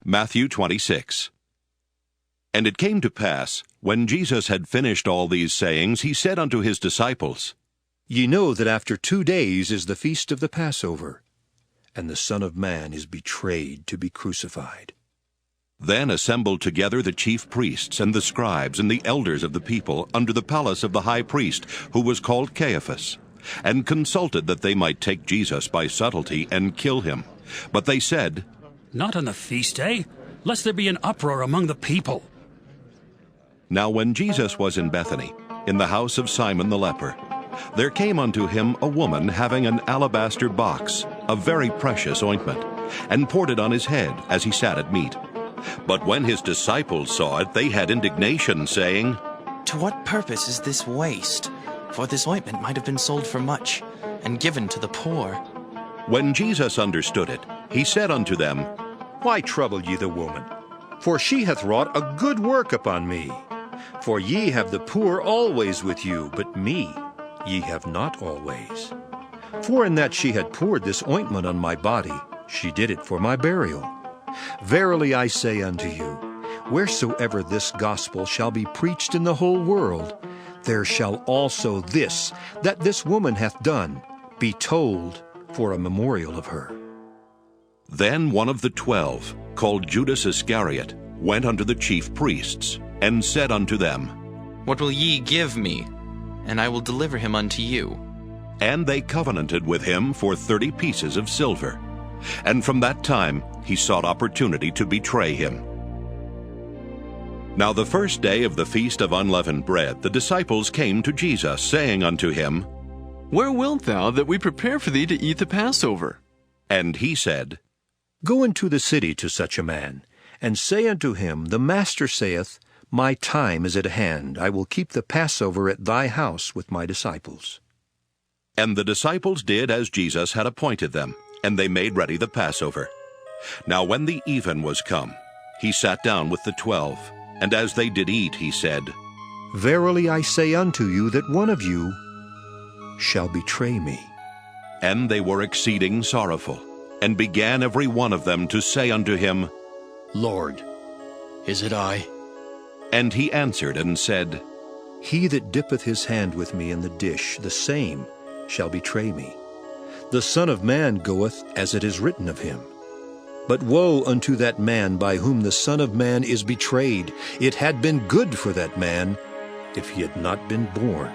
Matthew 26. And it came to pass, when Jesus had finished all these sayings, he said unto his disciples, Ye know that after 2 days is the feast of the Passover, and the Son of Man is betrayed to be crucified. Then assembled together the chief priests and the scribes and the elders of the people under the palace of the high priest, who was called Caiaphas, and consulted that they might take Jesus by subtlety and kill him. But they said, Not on the feast day, lest there be an uproar among the people. Now when Jesus was in Bethany, in the house of Simon the leper, there came unto him a woman having an alabaster box of very precious ointment, and poured it on his head as he sat at meat. But when his disciples saw it, they had indignation, saying, To what purpose is this waste? For this ointment might have been sold for much, and given to the poor. When Jesus understood it, he said unto them, Why trouble ye the woman? For she hath wrought a good work upon me. For ye have the poor always with you, but me ye have not always. For in that she had poured this ointment on my body, she did it for my burial. Verily I say unto you, wheresoever this gospel shall be preached in the whole world, there shall also this, that this woman hath done, be told for a memorial of her. Then one of the 12, called Judas Iscariot, went unto the chief priests, and said unto them, What will ye give me? And I will deliver him unto you. And they covenanted with him for 30 pieces of silver. And from that time he sought opportunity to betray him. Now the first day of the feast of unleavened bread, the disciples came to Jesus, saying unto him, Where wilt thou that we prepare for thee to eat the Passover? And he said, Go into the city to such a man, and say unto him, The Master saith, My time is at hand. I will keep the Passover at thy house with my disciples. And the disciples did as Jesus had appointed them, and they made ready the Passover. Now when the even was come, he sat down with the 12, and as they did eat, he said, Verily I say unto you that one of you shall betray me. And they were exceeding sorrowful, and began every one of them to say unto him, Lord, is it I? And he answered and said, He that dippeth his hand with me in the dish, the same shall betray me. The Son of Man goeth as it is written of him. But woe unto that man by whom the Son of Man is betrayed. It had been good for that man if he had not been born.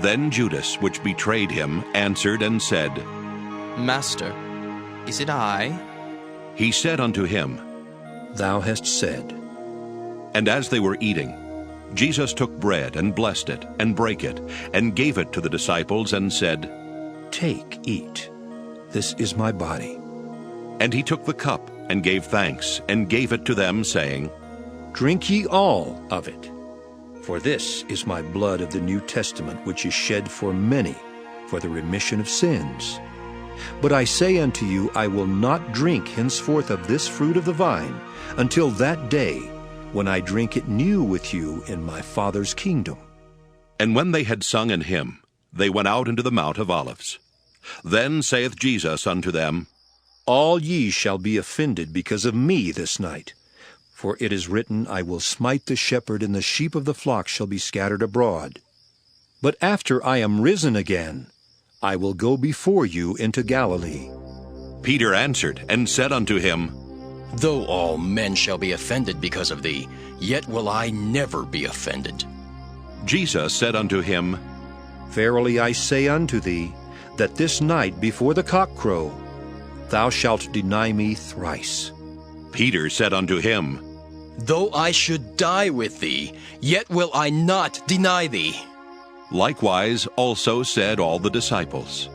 Then Judas, which betrayed him, answered and said, Master, is it I? He said unto him, Thou hast said. And as they were eating, Jesus took bread and blessed it, and brake it, and gave it to the disciples, and said, Take, eat. This is my body. And he took the cup, and gave thanks, and gave it to them, saying, Drink ye all of it. For this is my blood of the New Testament, which is shed for many for the remission of sins. But I say unto you, I will not drink henceforth of this fruit of the vine, until that day when I drink it new with you in my Father's kingdom. And when they had sung an hymn, they went out into the Mount of Olives. Then saith Jesus unto them, All ye shall be offended because of me this night. For it is written, I will smite the shepherd, and the sheep of the flock shall be scattered abroad. But after I am risen again, I will go before you into Galilee. Peter answered and said unto him, Though all men shall be offended because of thee, yet will I never be offended. Jesus said unto him, Verily I say unto thee, that this night before the cock crow, thou shalt deny me thrice. Peter said unto him, Though I should die with thee, yet will I not deny thee. Likewise also said all the disciples.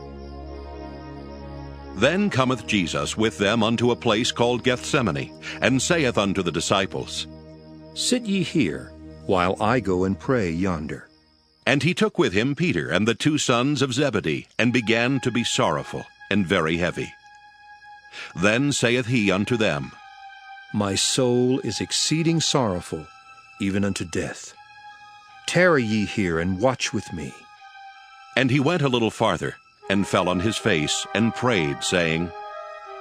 Then cometh Jesus with them unto a place called Gethsemane, and saith unto the disciples, Sit ye here, while I go and pray yonder. And he took with him Peter and the 2 sons of Zebedee, and began to be sorrowful and very heavy. Then saith he unto them, My soul is exceeding sorrowful, even unto death. Tarry ye here, and watch with me. And he went a little farther, and fell on his face, and prayed, saying,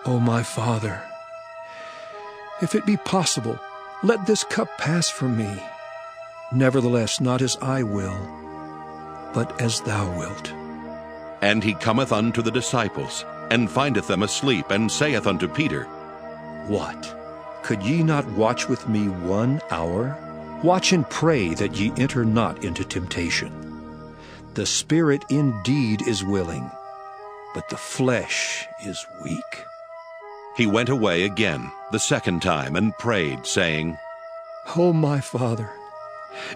O my Father, If it be possible, let this cup pass from me. Nevertheless, not as I will, but as thou wilt. And he cometh unto the disciples, and findeth them asleep, and saith unto Peter, What? Could ye not watch with me 1 hour? Watch and pray that ye enter not into temptation. The spirit indeed is willing, but the flesh is weak. He went away again the second time, and prayed, saying, O my Father,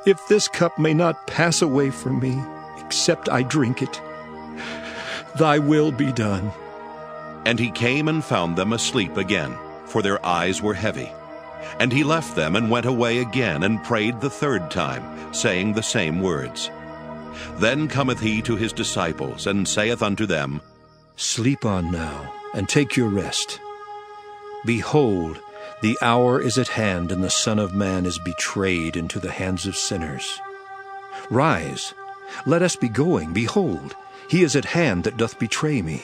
if this cup may not pass away from me, except I drink it, thy will be done. And he came and found them asleep again, for their eyes were heavy. And he left them and went away again, and prayed the third time, saying the same words. Then cometh he to his disciples, and saith unto them, Sleep on now, and take your rest. Behold, the hour is at hand, and the Son of Man is betrayed into the hands of sinners. Rise, let us be going. Behold, he is at hand that doth betray me.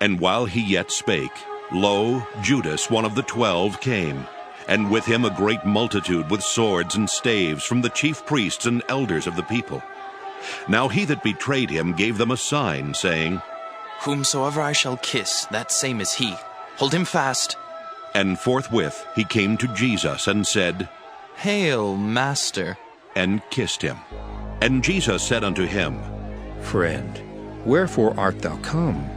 And while he yet spake, lo, Judas, one of the 12, came, and with him a great multitude with swords and staves from the chief priests and elders of the people. Now he that betrayed him gave them a sign, saying, Whomsoever I shall kiss, that same is he. Hold him fast. And forthwith he came to Jesus, and said, Hail, Master. And kissed him. And Jesus said unto him, Friend, wherefore art thou come?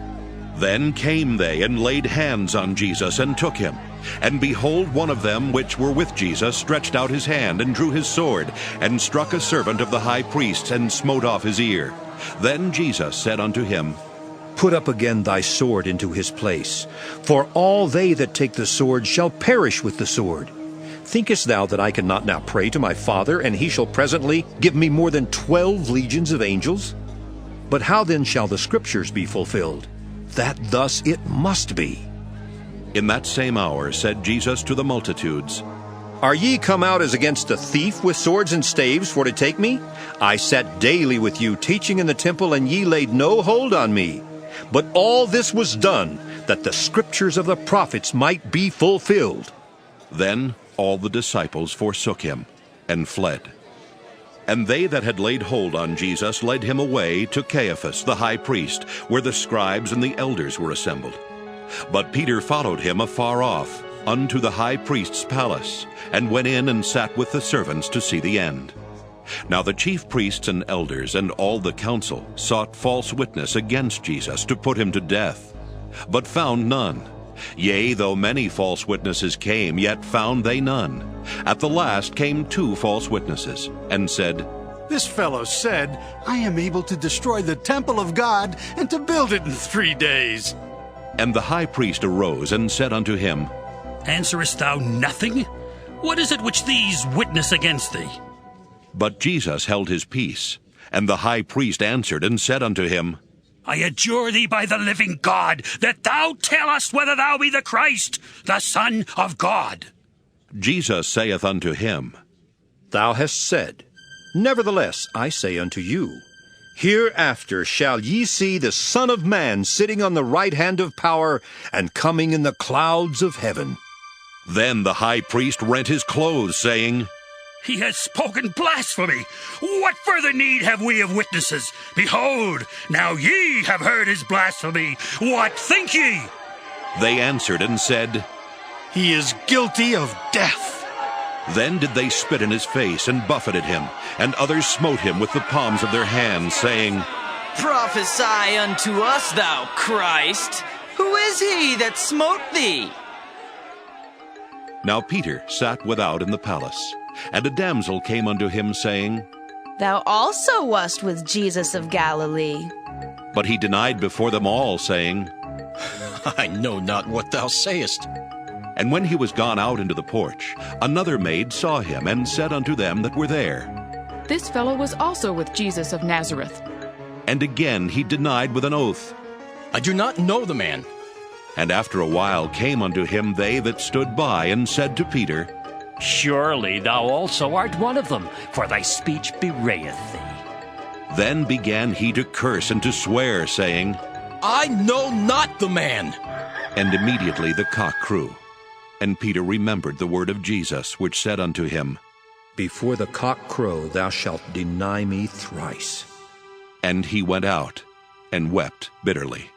Then came they, and laid hands on Jesus, and took him. And behold, one of them which were with Jesus stretched out his hand, and drew his sword, and struck a servant of the high priest, and smote off his ear. Then Jesus said unto him, Put up again thy sword into his place, for all they that take the sword shall perish with the sword. Thinkest thou that I cannot now pray to my Father, and he shall presently give me more than 12 legions of angels? But how then shall the Scriptures be fulfilled, that thus it must be? In that same hour said Jesus to the multitudes, Are ye come out as against a thief with swords and staves for to take me? I sat daily with you teaching in the temple, and ye laid no hold on me. But all this was done, that the Scriptures of the prophets might be fulfilled. Then all the disciples forsook him, and fled. And they that had laid hold on Jesus led him away to Caiaphas the high priest, where the scribes and the elders were assembled. But Peter followed him afar off, unto the high priest's palace, and went in and sat with the servants to see the end. Now the chief priests and elders and all the council sought false witness against Jesus to put him to death, but found none. Yea, though many false witnesses came, yet found they none. At the last came 2 false witnesses, and said, This fellow said, I am able to destroy the temple of God and to build it in 3 days. And the high priest arose and said unto him, Answerest thou nothing? What is it which these witness against thee? But Jesus held his peace. And the high priest answered and said unto him, I adjure thee by the living God, that thou tell us whether thou be the Christ, the Son of God. Jesus saith unto him, Thou hast said, Nevertheless I say unto you, Hereafter shall ye see the Son of Man sitting on the right hand of power, and coming in the clouds of heaven. Then the high priest rent his clothes, saying, He has spoken blasphemy. What further need have we of witnesses? Behold, now ye have heard his blasphemy. What think ye? They answered and said, He is guilty of death. Then did they spit in his face, and buffeted him, and others smote him with the palms of their hands, saying, Prophesy unto us, thou Christ. Who is he that smote thee? Now Peter sat without in the palace, and a damsel came unto him, saying, Thou also wast with Jesus of Galilee. But he denied before them all, saying, I know not what thou sayest. And when he was gone out into the porch, another maid saw him, and said unto them that were there, This fellow was also with Jesus of Nazareth. And again he denied with an oath. I do not know the man. And after a while came unto him they that stood by, and said to Peter, Surely thou also art one of them, for thy speech bewrayeth thee. Then began he to curse and to swear, saying, I know not the man. And immediately the cock crew. And Peter remembered the word of Jesus, which said unto him, Before the cock crow, thou shalt deny me thrice. And he went out and wept bitterly.